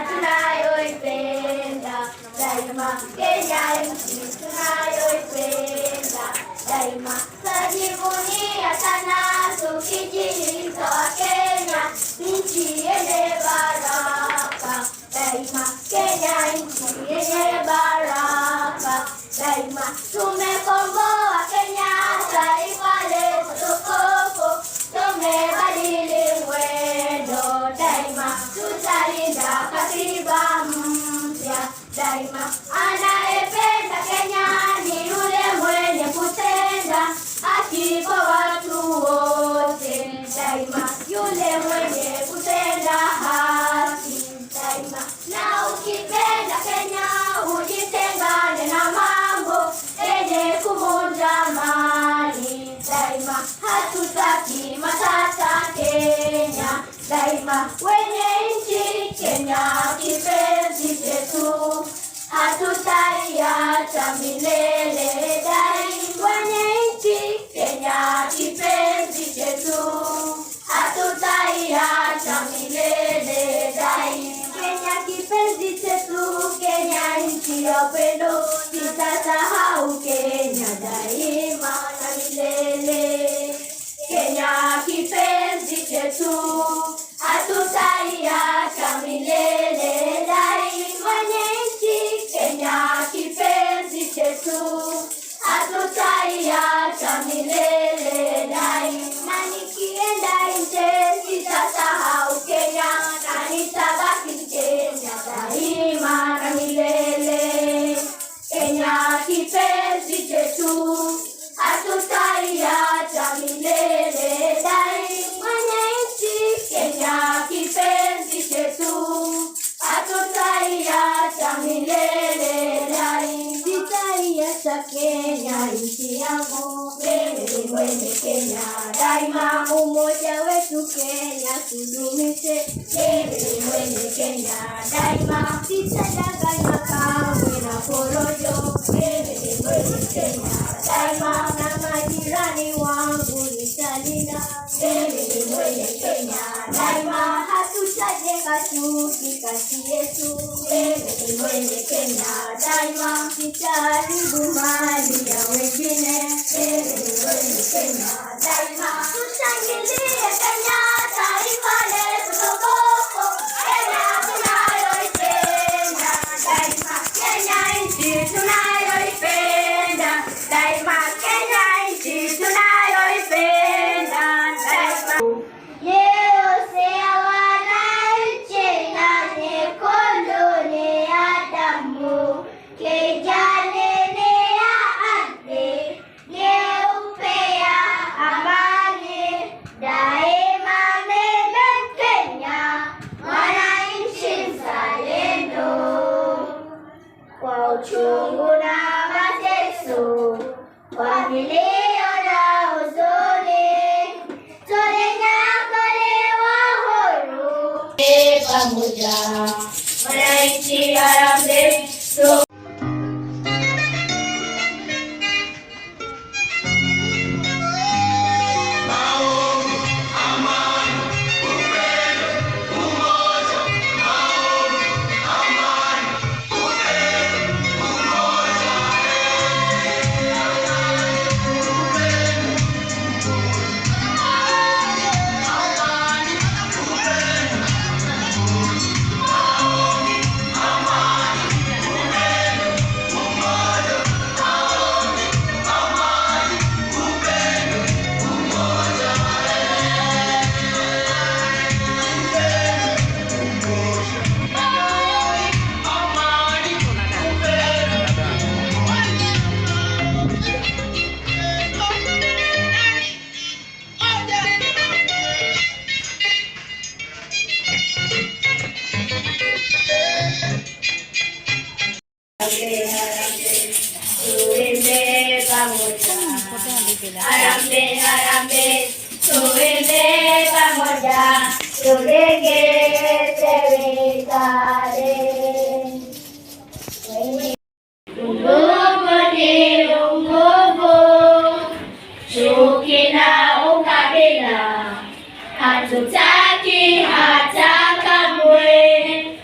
tunayoipenda daima, Kenya nchi tunayoipenda daima, twajivunia sana tukijiliza wa Kenya, nchi yenye baraka daima, Kenya nchi yenye baraka daima, tumekomboa Kenya taifa letu tukufu, tumebadili mwendo daima, tutalinda katiba mpya daima, anayependa Kenya ni yule mwenye kutenda haki kwa watu wote daima, yule mwenye kutenda haki daima, na ukipenda Kenya ujitengane na mambo yenye kuvunja mali daima, hatutaki matata Kenya daima, wenye nchi Kenya kipenzi chetu, hatutaiacha milele daima, wenye nchi Kenya kipenzi chetu, hatutaiacha milele daima, Kenya kipenzi chetu, Kenya nchi ya upendo, sitasahau Kenya daima na milele, Kenya kipenzi chetu, hatutaiacha milele daima, wenye nchi Kenya kipenzi chetu, hatutaiacha milele daima, na nikienda nje sitasahau Kenya, na nitabaki Kenya daima na milele, Kenya kipenzi chetu, hatutaiacha milele daima, wenye nchi Kenya kipenzi chetu, hatutaiacha milele daima, sitaiacha Kenya nchi yangu, wewe ni mwenye Kenya daima, umoja wetu Kenya tudumishe, wewe ni mwenye Kenya daima, sitadanganywa kamwe na porojo, wewe ni mwenye Kenya daima, na majirani wangu nitalinda, wewe ni mwenye Kenya daima, hatutajenga chuki kati yetu, wewe ni mwenye Kenya daima, sitaharibu mali ya wengine, wewe ni mwenye Kenya daima, tushangilie Kenya taifa letu tukufu, Kenya tunayoipenda daima, Kenya nchi tunayoipenda daima, Kenya nchi tunayoipenda daima. Nyeusi ya wananchi na nyekundu ni ya damu, kijani ni ya ardhi, nyeupe ya amani daima, mimi Kenya mwananchi mzalendo, kwa uchungu na mateso, kwa milio na huzuni, tulinyakaliwa huru pamoja, wananchi harambee. Harambee, harambee, tuimbe pamoja, tujenge serikali. Nguvu ni nguvu, chuki na ukabila hatutaki hata kamwe.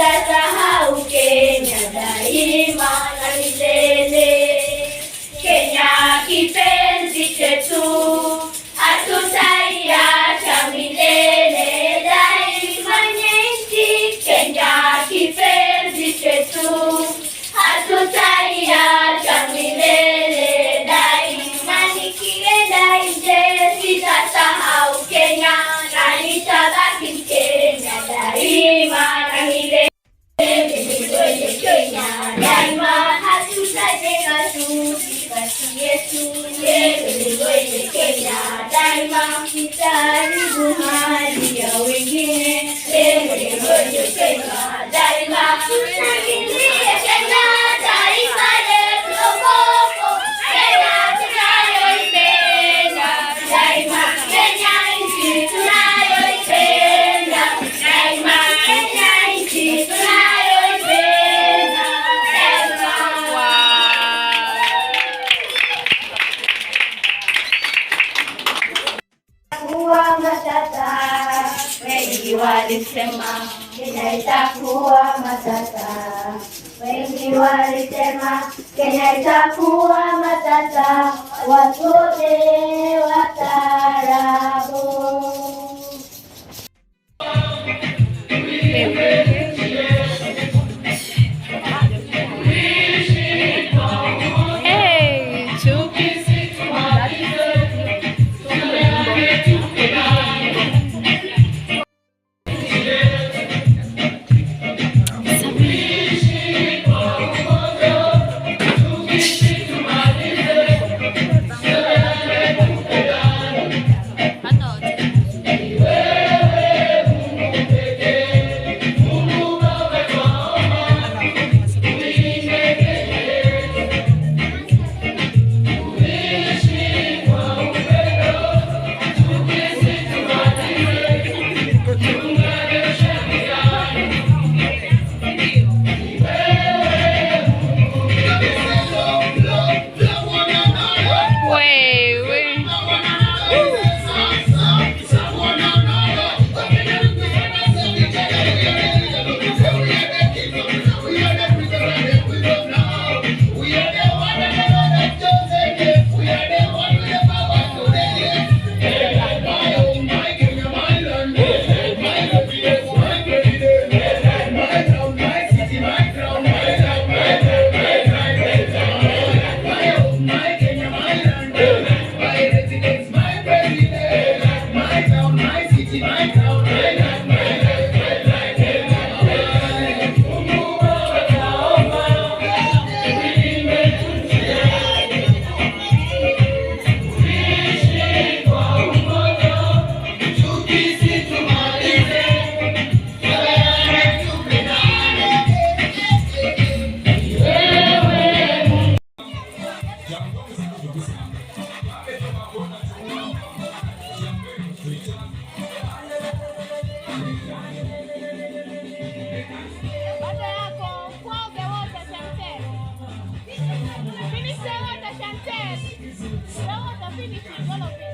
sitasahau Kenya daima na milele. Kenya kipenzi chetu, hatutaiacha milele daima nchi. Kenya kipenzi chetu, hatutaiacha milele daima. Nikienda nje sitasahau Kenya na nitabaki Kenya daima na milele. Kenya daima, hatutajenga kati yetu. Kenya daima, kitaribu hali ya wengine. Kenya daima, tushangilie Kenya taifa letu okopo. Kenya tunayoipenda daima, Kenya nchi tunayoipenda daima, Kenya nchi tunayoipenda daima. Kuwa matata, wengi walisema Kenya itakuwa matata. Wengi walisema Kenya itakuwa matata, watu wote wataarabu. Finish all of it.